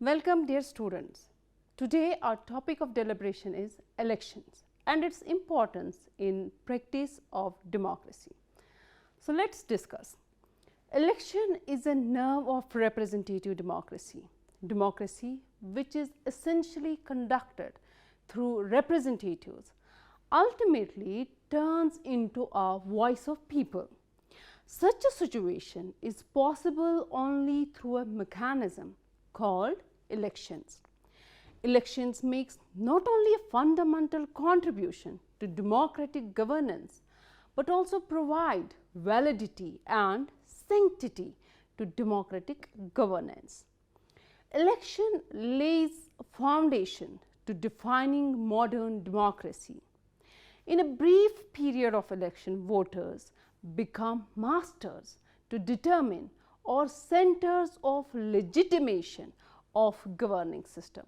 Welcome dear students. Today our topic of deliberation is elections and its importance in practice of democracy. So let's discuss. Election is a nerve of representative democracy. Democracy which is essentially conducted through representatives ultimately turns into a voice of people. Such a situation is possible only through a mechanism called elections. Elections makes not only a fundamental contribution to democratic governance, but also provide validity and sanctity to democratic governance. Election lays a foundation to defining modern democracy. In a brief period of election, voters become masters to determine or centers of legitimation of governing system.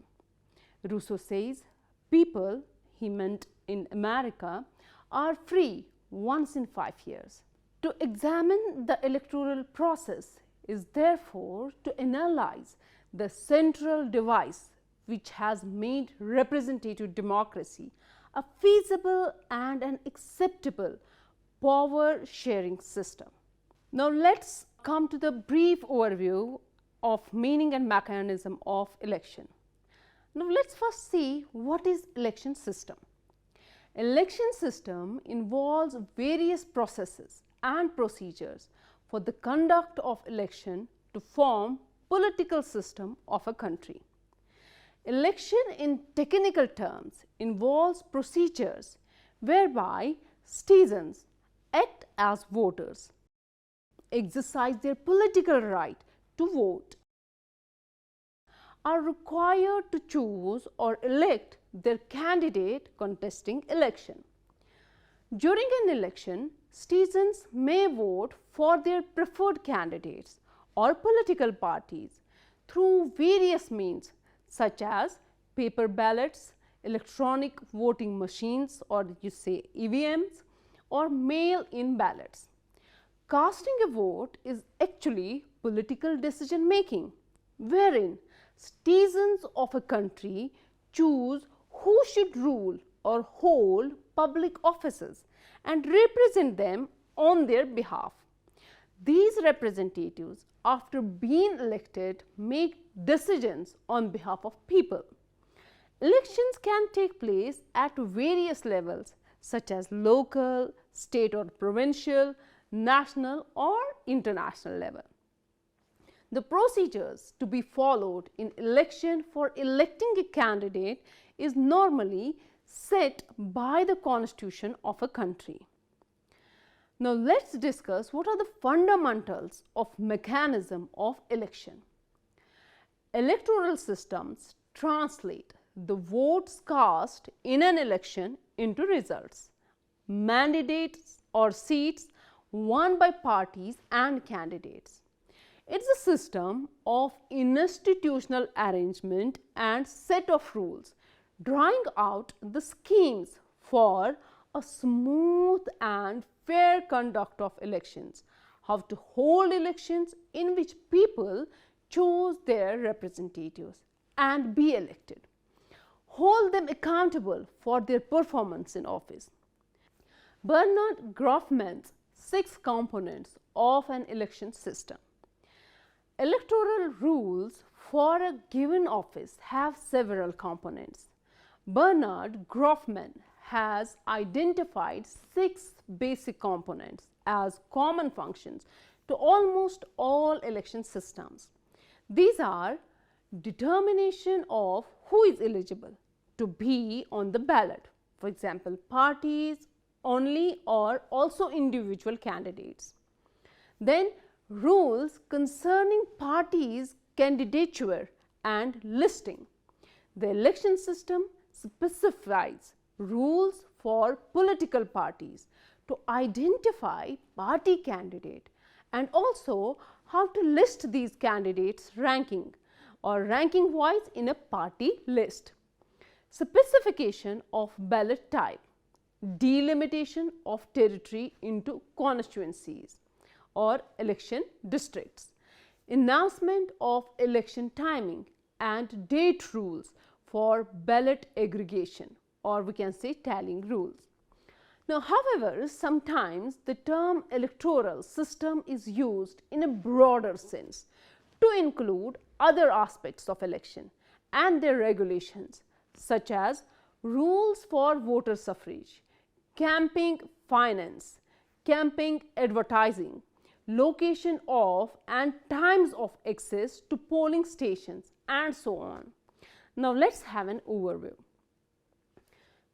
Rousseau says, people, he meant in America, are free once in 5 years. To examine the electoral process is therefore to analyze the central device which has made representative democracy a feasible and an acceptable power sharing system. Now let's come to the brief overview of meaning and mechanism of election. Now let's first see what is election system. Election system involves various processes and procedures for the conduct of election to form political system of a country. Election in technical terms involves procedures whereby citizens act as voters, exercise their political right to vote, are required to choose or elect their candidate contesting election. During an election, citizens may vote for their preferred candidates or political parties through various means such as paper ballots, electronic voting machines or you say EVMs, or mail-in ballots. Casting a vote is actually political decision making, wherein citizens of a country choose who should rule or hold public offices and represent them on their behalf. These representatives, after being elected, make decisions on behalf of people. Elections can take place at various levels such as local, state or provincial, national or international level. The procedures to be followed in election for electing a candidate is normally set by the constitution of a country. Now let's discuss what are the fundamentals of mechanism of election. Electoral systems translate the votes cast in an election into results, mandates or seats won by parties and candidates. It is a system of institutional arrangement and set of rules drawing out the schemes for a smooth and fair conduct of elections, how to hold elections in which people choose their representatives and be elected, hold them accountable for their performance in office. Bernard Grofman's 6 components of an election system. Electoral rules for a given office have several components. Bernard Grofman has identified 6 basic components as common functions to almost all election systems. These are determination of who is eligible to be on the ballot, for example, parties only or also individual candidates. Then rules concerning parties' candidature and listing. The election system specifies rules for political parties to identify party candidate and also how to list these candidates ranking or ranking wise in a party list. Specification of ballot type, delimitation of territory into constituencies or election districts, announcement of election timing and date rules for ballot aggregation, or we can say tallying rules. Now, however, sometimes the term electoral system is used in a broader sense to include other aspects of election and their regulations, such as rules for voter suffrage, campaign finance, campaign advertising, location of and times of access to polling stations, and so on. Now, let us have an overview.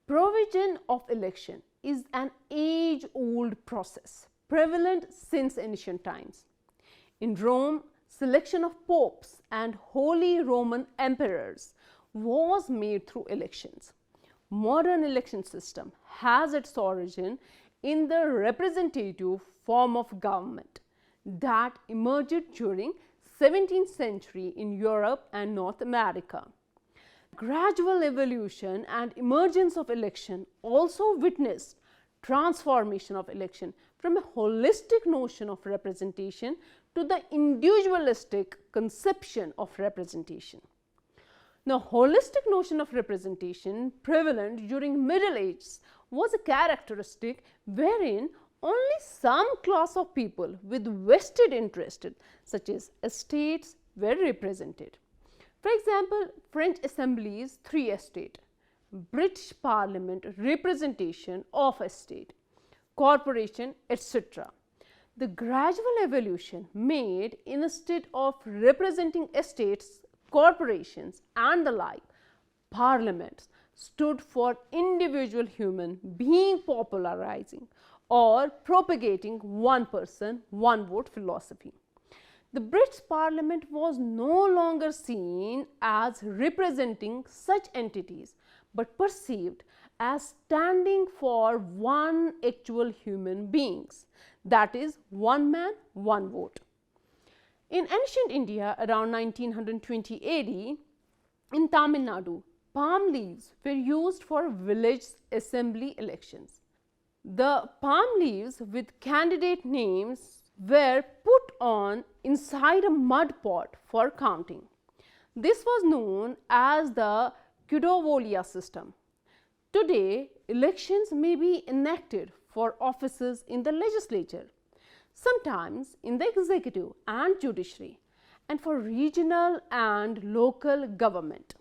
Provision of election is an age-old process prevalent since ancient times. In Rome, selection of popes and Holy Roman emperors was made through elections. Modern election system has its origin in the representative form of government that emerged during 17th century in Europe and North America. Gradual evolution and emergence of election also witnessed transformation of election from a holistic notion of representation to the individualistic conception of representation. Now, holistic notion of representation prevalent during Middle Ages was a characteristic wherein only some class of people with vested interest, such as estates, were represented. For example, French Assembly's 3 estate, British Parliament representation of estate, corporation, etc. The gradual evolution made instead of representing estates, corporations and the like, parliaments stood for individual human being popularizing or propagating one person, one vote philosophy. The British Parliament was no longer seen as representing such entities, but perceived as standing for one actual human beings, that is, one man, one vote. In ancient India around 1920 AD, in Tamil Nadu, palm leaves were used for village assembly elections. The palm leaves with candidate names were put on inside a mud pot for counting. This was known as the Kudovolia system. Today, elections may be enacted for offices in the legislature, sometimes in the executive and judiciary, and for regional and local government.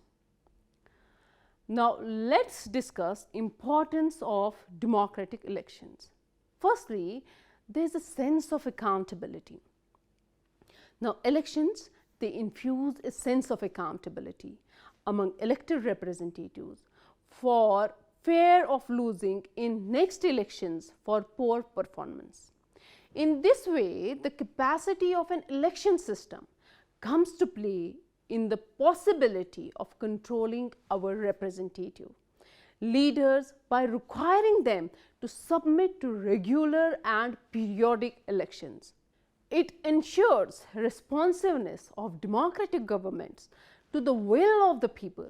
Now, let us discuss importance of democratic elections. Firstly, there is a sense of accountability. Now, elections, they infuse a sense of accountability among elected representatives for fear of losing in next elections for poor performance. In this way, the capacity of an election system comes to play in the possibility of controlling our representative leaders by requiring them to submit to regular and periodic elections. It ensures responsiveness of democratic governments to the will of the people.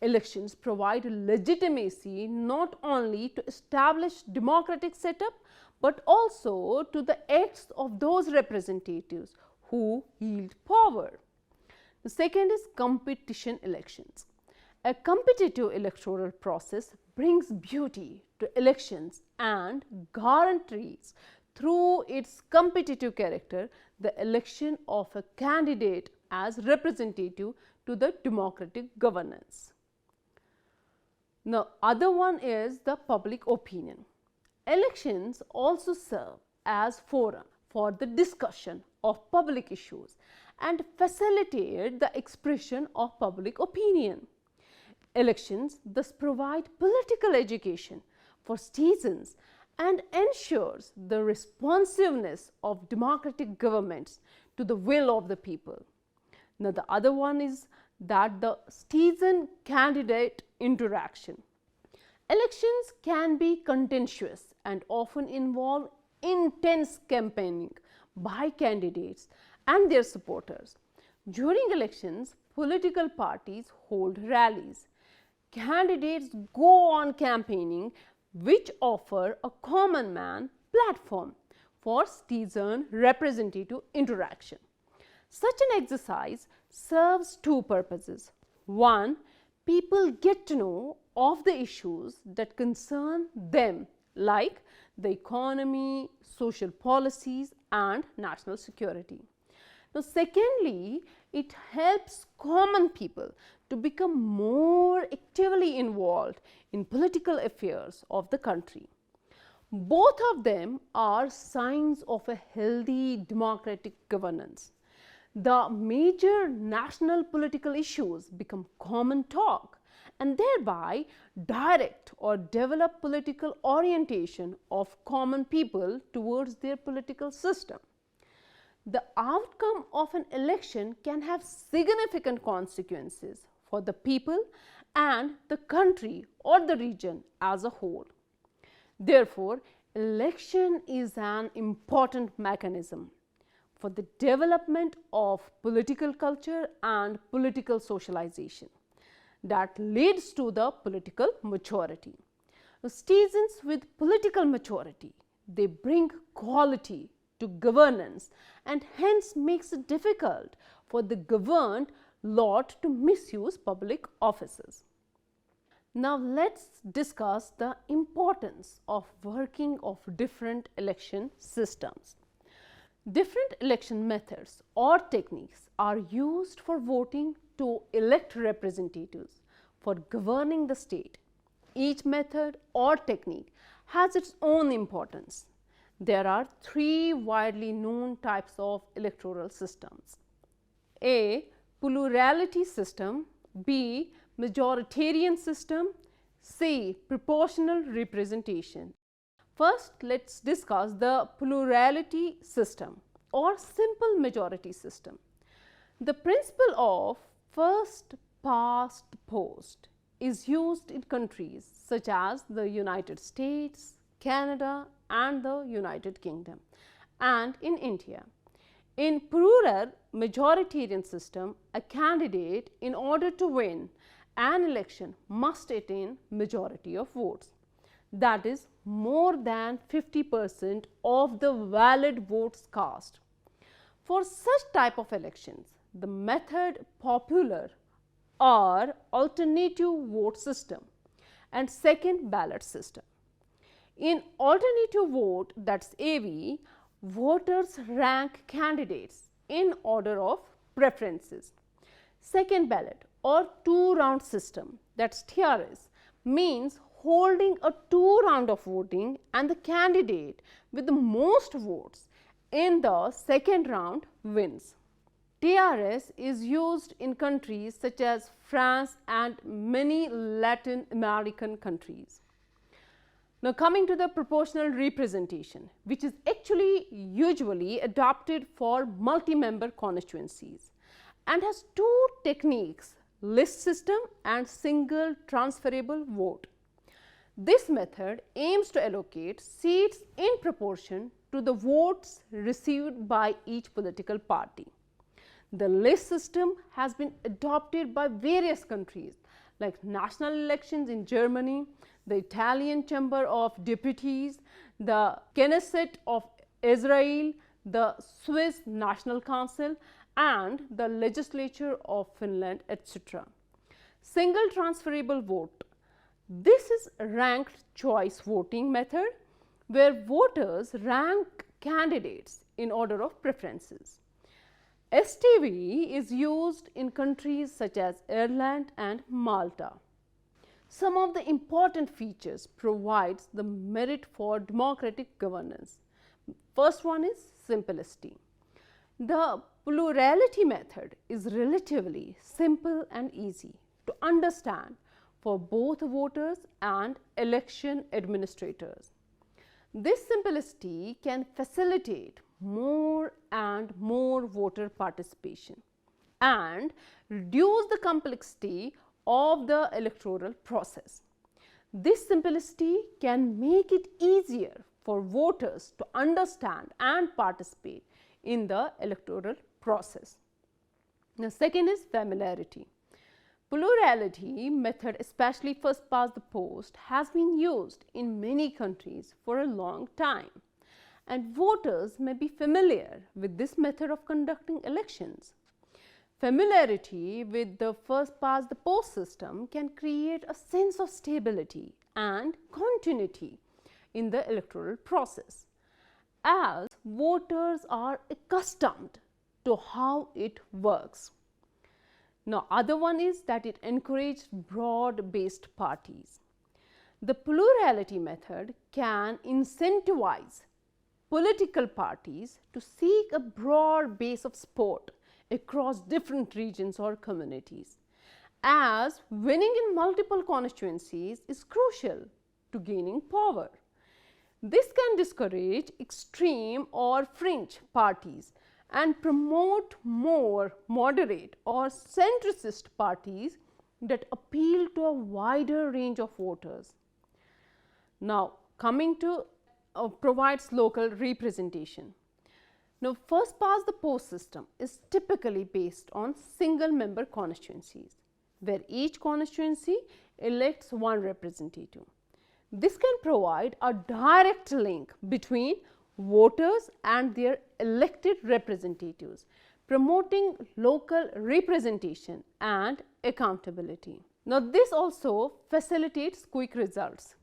Elections provide legitimacy not only to establish democratic setup, but also to the acts of those representatives who yield power. The second is competition elections. A competitive electoral process brings beauty to elections and guarantees through its competitive character the election of a candidate as representative to the democratic governance. Now, other one is the public opinion. Elections also serve as forum for the discussion of public issues and facilitate the expression of public opinion. Elections thus provide political education for citizens and ensures the responsiveness of democratic governments to the will of the people. Now, the other one is that the citizen-candidate interaction. Elections can be contentious and often involve intense campaigning by candidates and their supporters. During elections, political parties hold rallies. Candidates go on campaigning, which offer a common man platform for citizen representative interaction. Such an exercise serves two purposes. 1. People get to know of the issues that concern them, like the economy, social policies, and national security. Now, secondly, it helps common people to become more actively involved in political affairs of the country. Both of them are signs of a healthy democratic governance. The major national political issues become common talk and thereby direct or develop political orientation of common people towards their political system. The outcome of an election can have significant consequences for the people and the country or the region as a whole. Therefore, election is an important mechanism for the development of political culture and political socialization that leads to the political maturity. Citizens with political maturity, they bring quality to governance and hence makes it difficult for the governed lot to misuse public offices. Now, let's discuss the importance of working of different election systems. Different election methods or techniques are used for voting to elect representatives for governing the state. Each method or technique has its own importance. There are three widely known types of electoral systems: A. Plurality system, B. Majoritarian system, C. Proportional representation. First, let's discuss the plurality system or simple majority system. The principle of first past post is used in countries such as the United States, Canada, and the United Kingdom, and in India. In plural majoritarian system, a candidate, in order to win an election, must attain majority of votes, that is more than 50% of the valid votes cast. For such type of elections, the method popular or alternative vote system and second ballot system. In alternative vote, that's AV, voters rank candidates in order of preferences. Second ballot or two-round system, that's TRS, means holding a two-round of voting and the candidate with the most votes in the second round wins. TRS is used in countries such as France and many Latin American countries. Now, coming to the proportional representation, which is actually usually adopted for multi-member constituencies and has two techniques: list system and single transferable vote. This method aims to allocate seats in proportion to the votes received by each political party. The list system has been adopted by various countries like national elections in Germany, the Italian Chamber of Deputies, the Knesset of Israel, the Swiss National Council, and the legislature of Finland, etc. Single transferable vote. This is ranked choice voting method where voters rank candidates in order of preferences. STV is used in countries such as Ireland and Malta. Some of the important features provides the merit for democratic governance. First one is simplicity. The plurality method is relatively simple and easy to understand for both voters and election administrators. This simplicity can facilitate more and more voter participation and reduce the complexity of the electoral process. This simplicity can make it easier for voters to understand and participate in the electoral process. Now, second is familiarity. Plurality method, especially first past the post, has been used in many countries for a long time, and voters may be familiar with this method of conducting elections. Familiarity with the first past the post system can create a sense of stability and continuity in the electoral process, as voters are accustomed to how it works. Now, other one is that it encouraged broad-based parties. The plurality method can incentivize political parties to seek a broad base of support across different regions or communities, as winning in multiple constituencies is crucial to gaining power. This can discourage extreme or fringe parties and promote more moderate or centrist parties that appeal to a wider range of voters. Now, coming to provides local representation. Now, first past the post system is typically based on single member constituencies, where each constituency elects one representative. This can provide a direct link between voters and their elected representatives, promoting local representation and accountability. Now, this also facilitates quick results.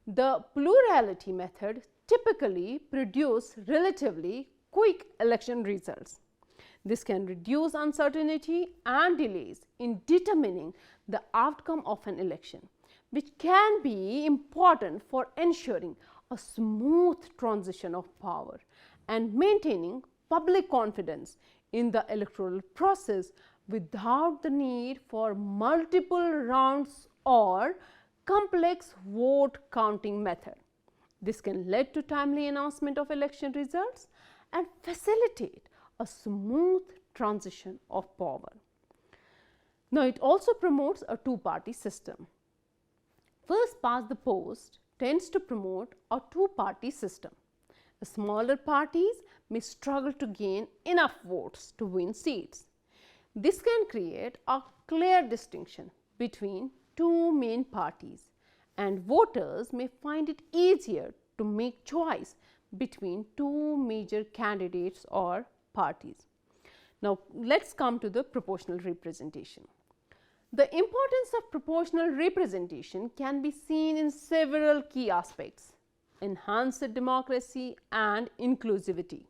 The plurality method typically produces relatively quick election results. This can reduce uncertainty and delays in determining the outcome of an election, which can be important for ensuring a smooth transition of power and maintaining public confidence in the electoral process without the need for multiple rounds or complex vote counting method. This can lead to timely announcement of election results and facilitate a smooth transition of power. Now, it also promotes a two-party system. First past the post tends to promote a two-party system. The smaller parties may struggle to gain enough votes to win seats. This can create a clear distinction between two main parties, and voters may find it easier to make choice between two major candidates or parties. Now, let us come to the proportional representation. The importance of proportional representation can be seen in several key aspects: enhanced democracy and inclusivity.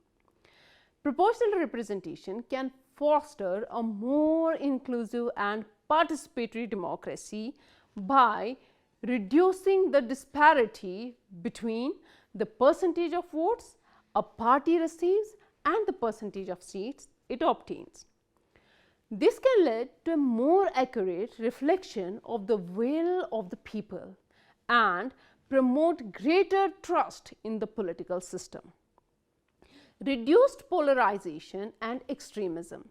Proportional representation can foster a more inclusive and participatory democracy by reducing the disparity between the percentage of votes a party receives and the percentage of seats it obtains. This can lead to a more accurate reflection of the will of the people and promote greater trust in the political system. Reduced polarization and extremism.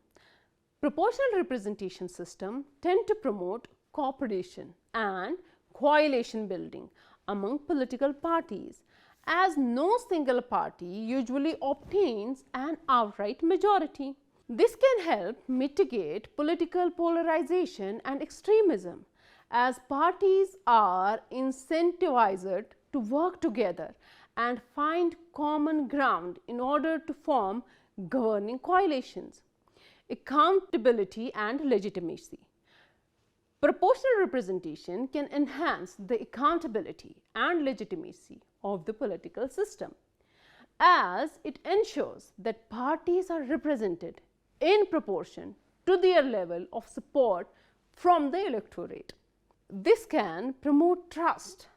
Proportional representation system tend to promote cooperation and coalition building among political parties, as no single party usually obtains an outright majority. This can help mitigate political polarization and extremism, as parties are incentivized to work together and find common ground in order to form governing coalitions. Accountability and legitimacy. Proportional representation can enhance the accountability and legitimacy of the political system, as it ensures that parties are represented in proportion to their level of support from the electorate. This can promote trust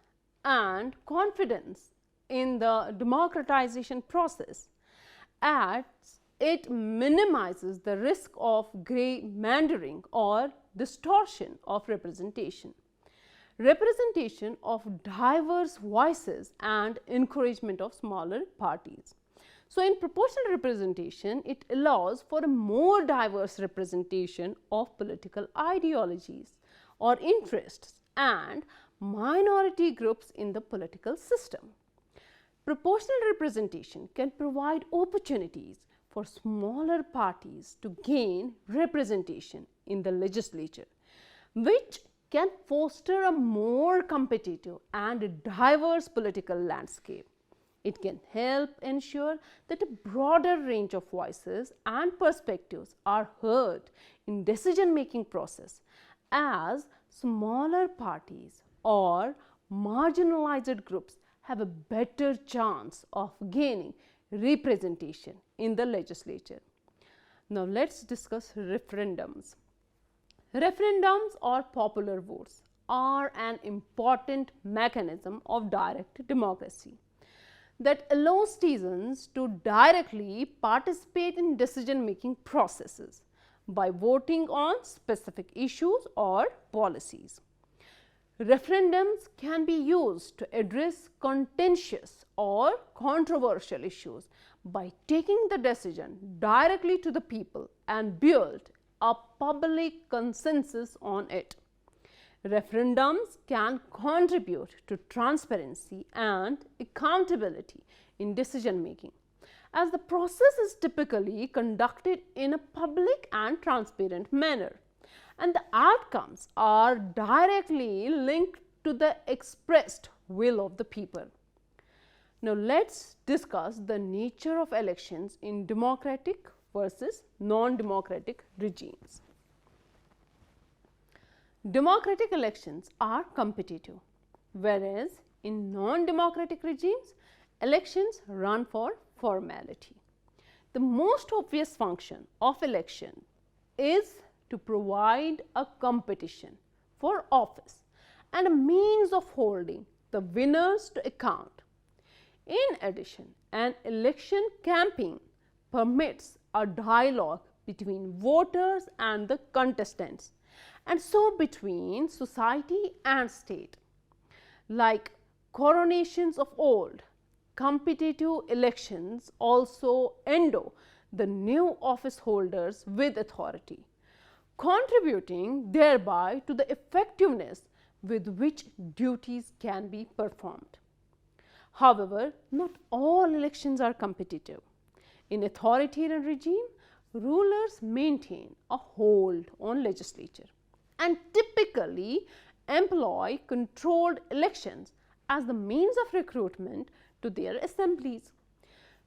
and confidence in the democratization process, as it minimizes the risk of gerrymandering or distortion of representation. Representation of diverse voices and encouragement of smaller parties. So, in proportional representation, it allows for a more diverse representation of political ideologies or interests and minority groups in the political system. Proportional representation can provide opportunities for smaller parties to gain representation in the legislature, which can foster a more competitive and diverse political landscape. It can help ensure that a broader range of voices and perspectives are heard in decision-making process, as smaller parties or marginalized groups have a better chance of gaining representation in the legislature. Now let's discuss referendums. Referendums or popular votes are an important mechanism of direct democracy that allows citizens to directly participate in decision-making processes by voting on specific issues or policies. Referendums can be used to address contentious or controversial issues by taking the decision directly to the people and build a public consensus on it. Referendums can contribute to transparency and accountability in decision making, as the process is typically conducted in a public and transparent manner, and the outcomes are directly linked to the expressed will of the people. Now let's discuss the nature of elections in democratic versus non-democratic regimes. Democratic elections are competitive, whereas in non-democratic regimes, elections run for formality. The most obvious function of election is to provide a competition for office and a means of holding the winners to account. In addition, an election campaign permits a dialogue between voters and the contestants, and so between society and state. Like coronations of old, competitive elections also endow the new office holders with authority, contributing thereby to the effectiveness with which duties can be performed. However, not all elections are competitive. In authoritarian regime, rulers maintain a hold on legislature and typically employ controlled elections as the means of recruitment to their assemblies.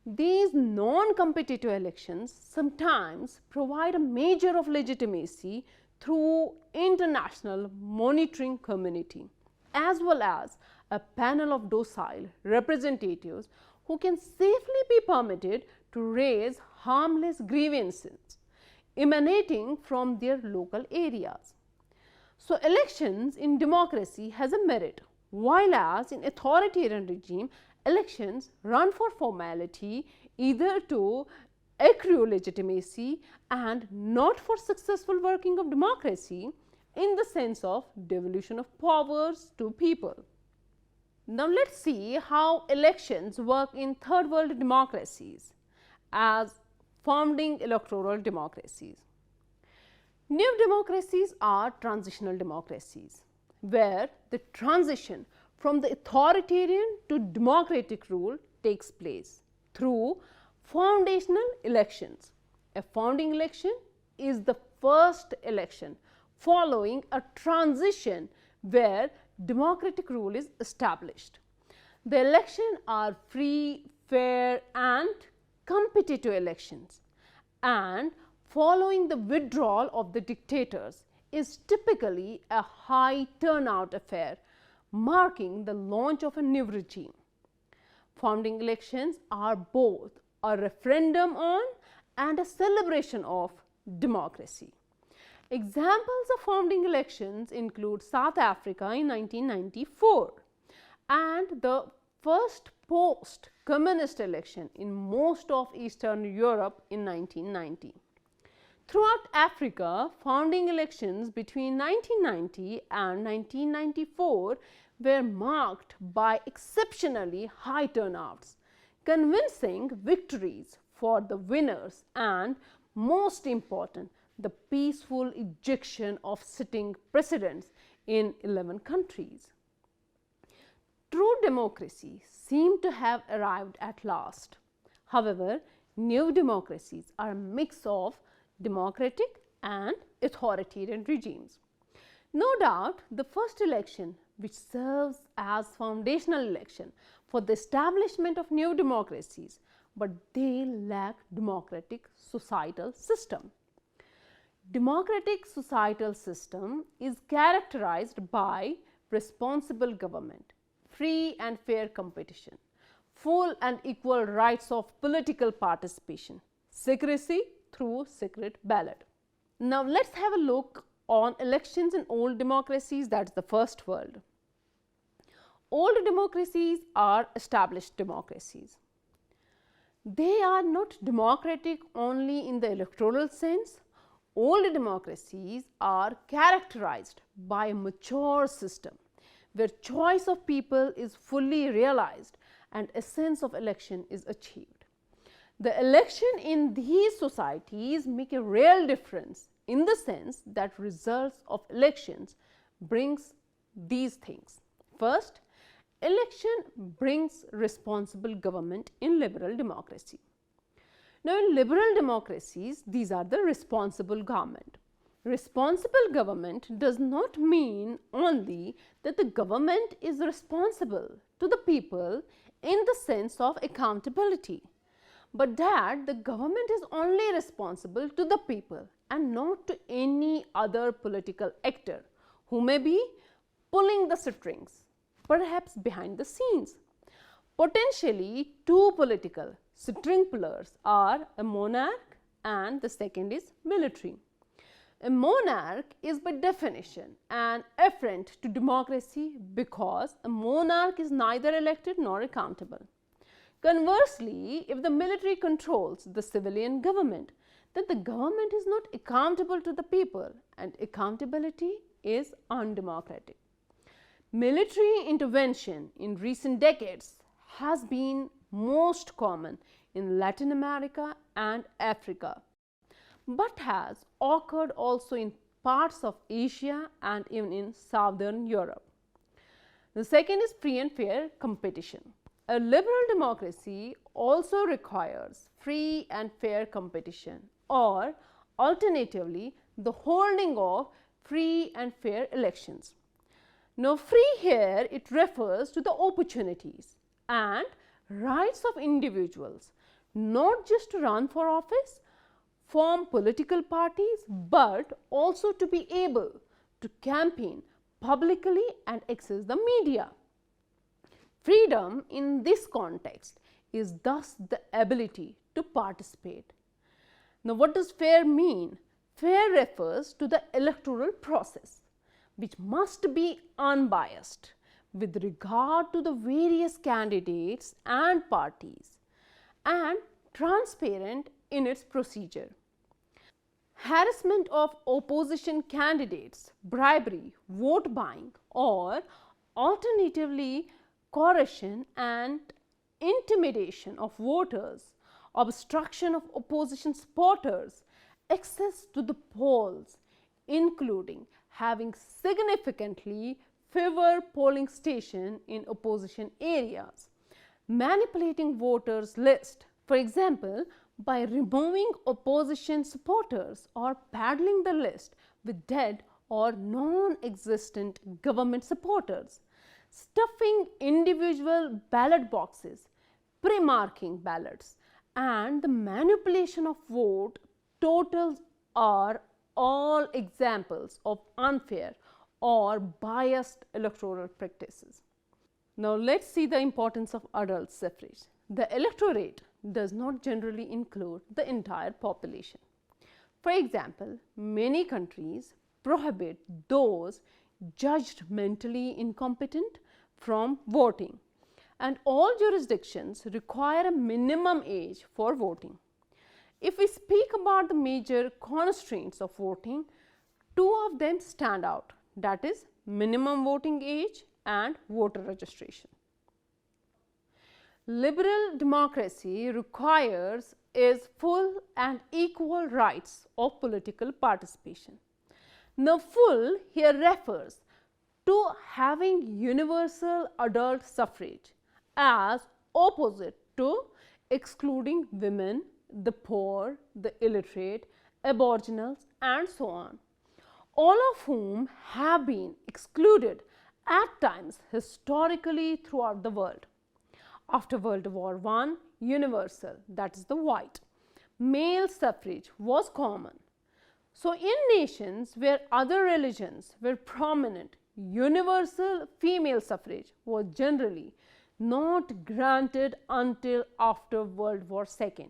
These non-competitive elections sometimes provide a measure of legitimacy through international monitoring community, as well as a panel of docile representatives who can safely be permitted to raise harmless grievances emanating from their local areas. So elections in democracy has a merit, while as in authoritarian regime, elections run for formality, either to accrue legitimacy and not for successful working of democracy in the sense of devolution of powers to people. Now let's see how elections work in third world democracies as founding electoral democracies. New democracies are transitional democracies, where the transition from the authoritarian to democratic rule takes place through foundational elections. A founding election is the first election following a transition where democratic rule is established. The elections are free, fair and competitive elections, and following the withdrawal of the dictators is typically a high turnout affair, marking the launch of a new regime. Founding elections are both a referendum on and a celebration of democracy. Examples of founding elections include South Africa in 1994 and the first post-communist election in most of Eastern Europe in 1990. Throughout Africa, founding elections between 1990 and 1994 were marked by exceptionally high turnouts, convincing victories for the winners and, most important, the peaceful ejection of sitting presidents in 11 countries. True democracy seemed to have arrived at last. However, new democracies are a mix of democratic and authoritarian regimes. No doubt, the first election which serves as foundational election for the establishment of new democracies, but they lack democratic societal system. Democratic societal system is characterized by responsible government, free and fair competition, full and equal rights of political participation, secrecy through secret ballot. Now, let us have a look on elections in old democracies, that is the first world. Old democracies are established democracies. They are not democratic only in the electoral sense. Old democracies are characterized by a mature system where choice of people is fully realized and a sense of election is achieved. The election in these societies make a real difference in the sense that results of elections brings these things. First, election brings responsible government in liberal democracy. Now, in liberal democracies, these are the responsible government. Responsible government does not mean only that the government is responsible to the people in the sense of accountability, but that the government is only responsible to the people and not to any other political actor who may be pulling the strings, perhaps behind the scenes. Potentially, two political string pullers are a monarch and the second is military. A monarch is by definition an affront to democracy because a monarch is neither elected nor accountable. Conversely, if the military controls the civilian government, then the government is not accountable to the people and accountability is undemocratic. Military intervention in recent decades has been most common in Latin America and Africa, but has occurred also in parts of Asia and even in Southern Europe. The second is free and fair competition. A liberal democracy also requires free and fair competition, or alternatively the holding of free and fair elections. Now, free here it refers to the opportunities and rights of individuals, not just to run for office, form political parties, but also to be able to campaign publicly and access the media. Freedom in this context is thus the ability to participate. Now, what does fair mean? Fair refers to the electoral process, which must be unbiased with regard to the various candidates and parties and transparent in its procedure. Harassment of opposition candidates, bribery, vote buying, or alternatively coercion and intimidation of voters, obstruction of opposition supporters, access to the polls, including having significantly fewer polling stations in opposition areas, manipulating voters' list, for example, by removing opposition supporters or paddling the list with dead or non-existent government supporters, stuffing individual ballot boxes, pre-marking ballots, and the manipulation of vote totals are all examples of unfair or biased electoral practices. Now, let us see the importance of adult suffrage. The electorate does not generally include the entire population. For example, many countries prohibit those judged mentally incompetent from voting, and all jurisdictions require a minimum age for voting. If we speak about the major constraints of voting, two of them stand out, that is minimum voting age and voter registration. Liberal democracy requires is full and equal rights of political participation. Now, full here refers to having universal adult suffrage as opposite to excluding women, the poor, the illiterate, aboriginals and so on, all of whom have been excluded at times historically throughout the world. After World War I, universal, that is the white, male suffrage was common. So, in nations where other religions were prominent, universal female suffrage was generally not granted until after World War II.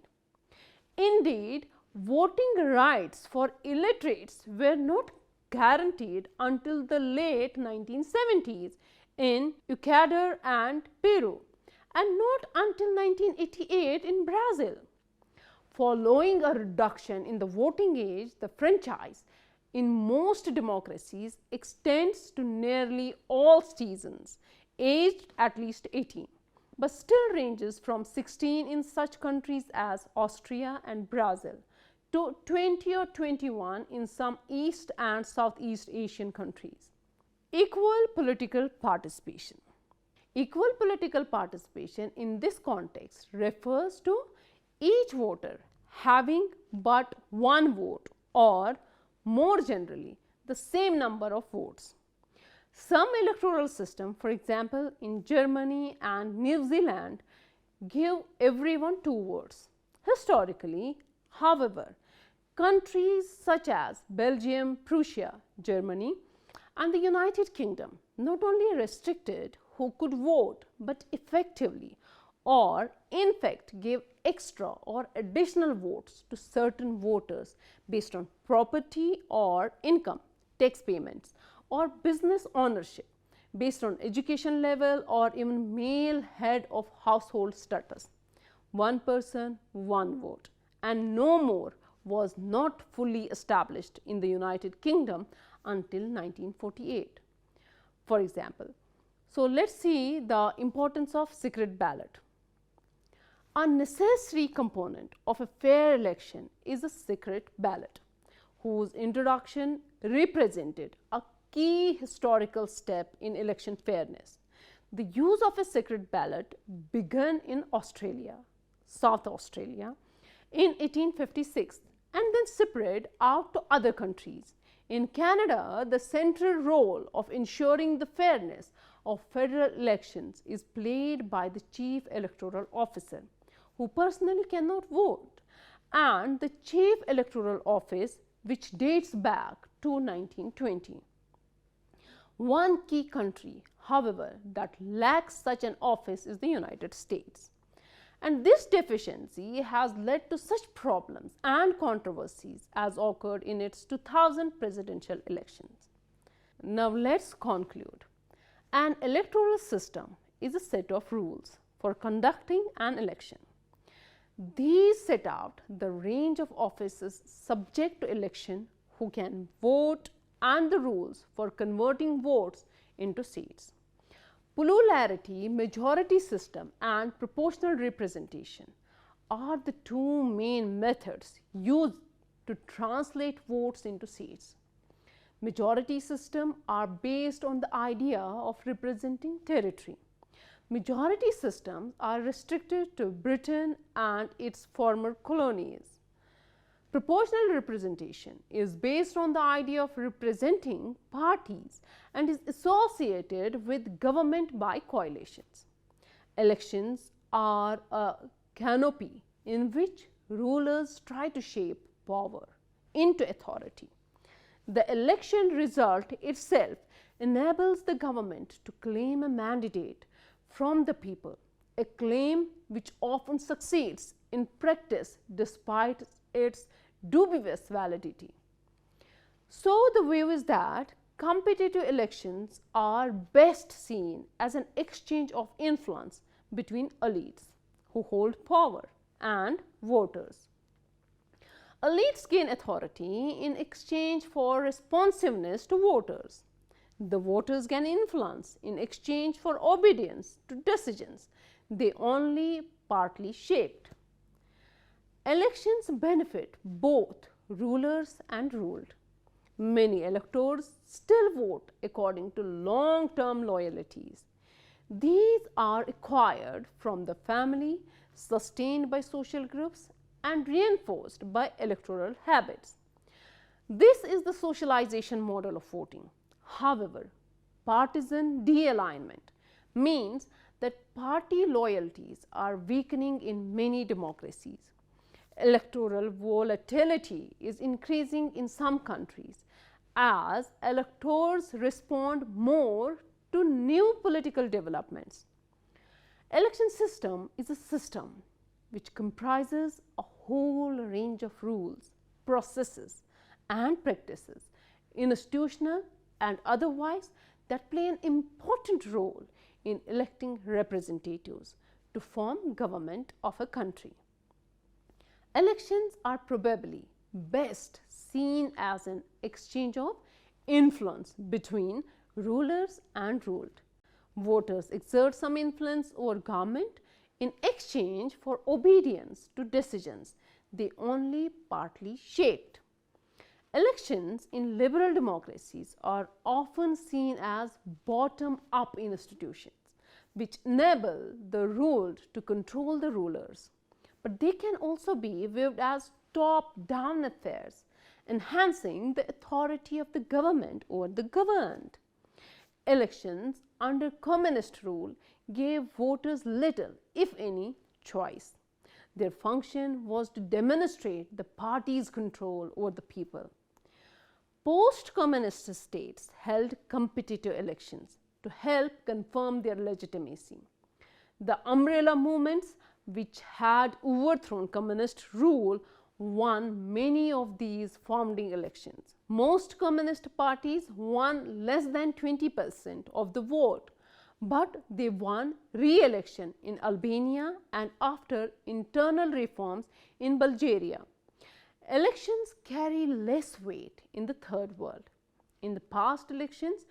Indeed, voting rights for illiterates were not guaranteed until the late 1970s in Ecuador and Peru, and not until 1988 in Brazil. Following a reduction in the voting age, the franchise in most democracies extends to nearly all citizens aged at least 18, but still ranges from 16 in such countries as Austria and Brazil to 20 or 21 in some East and Southeast Asian countries. Equal political participation. Equal political participation in this context refers to each voter having but one vote, or more generally, the same number of votes. Some electoral systems, for example, in Germany and New Zealand, give everyone two votes. Historically, however, countries such as Belgium, Prussia, Germany, and the United Kingdom not only restricted who could vote, but effectively or in fact gave extra or additional votes to certain voters based on property or income, tax payments, or business ownership, based on education level, or even male head of household status. One person, one vote, and no more was not fully established in the United Kingdom until 1948. For example, so let's see the importance of secret ballot. A necessary component of a fair election is a secret ballot, whose introduction represented a key historical step in election fairness. The use of a secret ballot began in Australia, South Australia, in 1856 and then spread out to other countries. In Canada, the central role of ensuring the fairness of federal elections is played by the Chief Electoral Officer, who personally cannot vote, and the Chief Electoral Office, which dates back to 1920. One key country, however, that lacks such an office is the United States. And this deficiency has led to such problems and controversies as occurred in its 2000 presidential elections. Now, let's conclude. An electoral system is a set of rules for conducting an election. These set out the range of offices subject to election, who can vote, and the rules for converting votes into seats. Plurality, majority system, and proportional representation are the two main methods used to translate votes into seats. Majority systems are based on the idea of representing territory. Majority systems are restricted to Britain and its former colonies. Proportional representation is based on the idea of representing parties and is associated with government by coalitions. Elections are a canopy in which rulers try to shape power into authority. The election result itself enables the government to claim a mandate from the people, a claim which often succeeds in practice despite its dubious validity. So, the view is that competitive elections are best seen as an exchange of influence between elites who hold power and voters. Elites gain authority in exchange for responsiveness to voters. The voters gain influence in exchange for obedience to decisions they only partly shaped. Elections benefit both rulers and ruled. Many electors still vote according to long-term loyalties. These are acquired from the family, sustained by social groups, and reinforced by electoral habits. This is the socialization model of voting. However, partisan de-alignment means that party loyalties are weakening in many democracies. Electoral volatility is increasing in some countries as electors respond more to new political developments. Election system is a system which comprises a whole range of rules, processes and practices, institutional and otherwise, that play an important role in electing representatives to form government of a country. Elections are probably best seen as an exchange of influence between rulers and ruled. Voters exert some influence over government in exchange for obedience to decisions they only partly shaped. Elections in liberal democracies are often seen as bottom-up institutions which enable the ruled to control the rulers. But they can also be viewed as top-down affairs, enhancing the authority of the government over the governed. Elections under communist rule gave voters little, if any, choice. Their function was to demonstrate the party's control over the people. Post-communist states held competitive elections to help confirm their legitimacy. The umbrella movements which had overthrown communist rule won many of these founding elections. Most communist parties won less than 20% of the vote, but they won re-election in Albania and after internal reforms in Bulgaria. Elections carry less weight in the third world. In the past, elections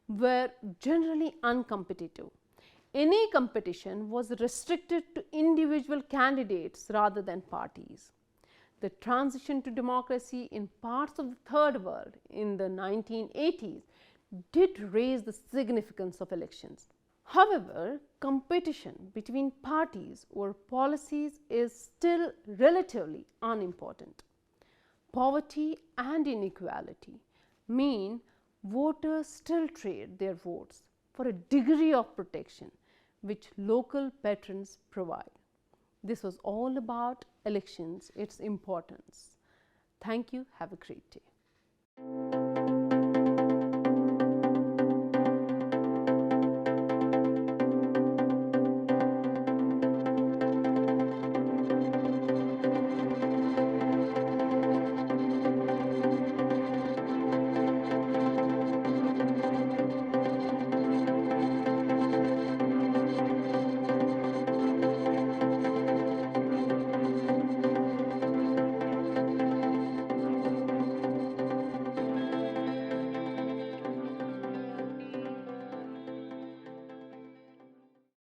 were generally uncompetitive. Any competition was restricted to individual candidates rather than parties. The transition to democracy in parts of the third world in the 1980s did raise the significance of elections. However, competition between parties or policies is still relatively unimportant. Poverty and inequality mean voters still trade their votes for a degree of protection which local patrons provide. This was all about elections, its importance. Thank you. Have a great day.